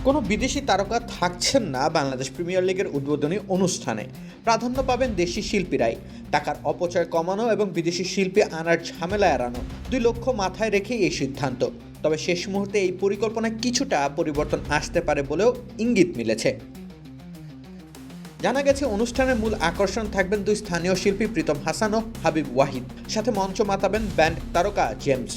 কোনো বিদেশি তারকা থাকছেন না বাংলাদেশ প্রিমিয়ার লিগের উদ্বোধনী অনুষ্ঠানে। প্রাধান্য পাবেন দেশি শিল্পীরাই। টাকার অপচয় কমানো এবং বিদেশি শিল্পী আনার ঝামেলা এড়ানো, দুই লক্ষ্য মাথায় রেখেই এই সিদ্ধান্ত। তবে শেষ মুহূর্তে এই পরিকল্পনায় কিছুটা পরিবর্তন আসতে পারে বলেও ইঙ্গিত মিলেছে। জানা গেছে অনুষ্ঠানের মূল আকর্ষণ থাকবেন দুই স্থানীয় শিল্পী প্রীতম হাসান ও হাবিব ওয়াহিদ, সাথে মঞ্চ মাতাবেন ব্যান্ড তারকা জেমস।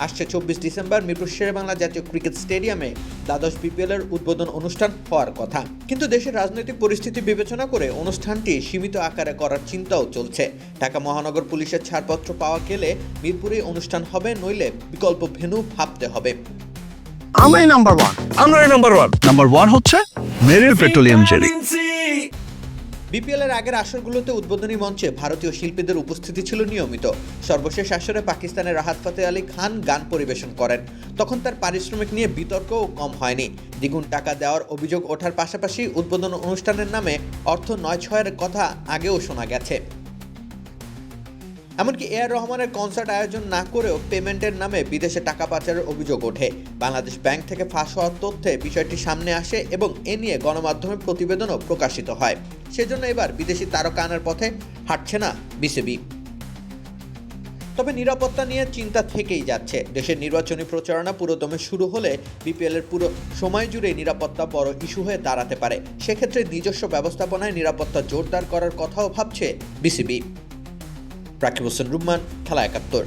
আসছে 24 ডিসেম্বর মিরপুর শেরেবাংলা জাতীয় ক্রিকেট স্টেডিয়ামে দ্বাদশ বিপিএলের উদ্বোধন অনুষ্ঠান হওয়ার কথা। কিন্তু দেশের রাজনৈতিক পরিস্থিতি বিবেচনা করে অনুষ্ঠানটি সীমিত আকারে করার চিন্তাও চলছে। ঢাকা মহানগর পুলিশের ছাড়পত্র পাওয়া গেলে মিরপুরে অনুষ্ঠান হবে, নইলে বিকল্প ভেন্যু ভাবতে হবে। আমরাই নাম্বার ওয়ান। নাম্বার ওয়ান হচ্ছে মেরিল পেট্রোলিয়াম জেলি। বিপিএলের আগের আসরগুলোতে উদ্বোধনী মঞ্চে ভারতীয় শিল্পীদের উপস্থিতি ছিল নিয়মিত। সর্বশেষ আসরে পাকিস্তানের রাহাত ফাতে আলী খান গান পরিবেশন করেন। তখন তার পারিশ্রমিক নিয়ে বিতর্কও কম হয়নি। দ্বিগুণ টাকা দেওয়ার অভিযোগ ওঠার পাশাপাশি উদ্বোধন অনুষ্ঠানের নামে অর্থ ৯-৬-এর কথা আগেও শোনা গেছে। এমনকি এআর রহমানের কনসার্ট আয়োজন না করেও পেমেন্টের নামে বিদেশে টাকা পাচারের অভিযোগ ওঠে। বাংলাদেশ ব্যাংক থেকে ফাঁস হওয়ার তথ্যে বিষয়টি সামনে আসে এবং এ নিয়ে গণমাধ্যমে প্রতিবেদনও প্রকাশিত হয়। সেজন্য এবার বিদেশি তারকা আনার পথে হাঁটছে না বিসিবি। তবে নিরাপত্তা নিয়ে চিন্তা থেকেই যাচ্ছে। দেশের নির্বাচনী প্রচারণা পুরোদমে শুরু হলে বিপিএলের পুরো সময় জুড়ে নিরাপত্তা বড় ইস্যু হয়ে দাঁড়াতে পারে। সেক্ষেত্রে নিজস্ব ব্যবস্থাপনায় নিরাপত্তা জোরদার করার কথাও ভাবছে বিসিবি। রাকিব হোসেন রুম্মান, খেলা ৭১।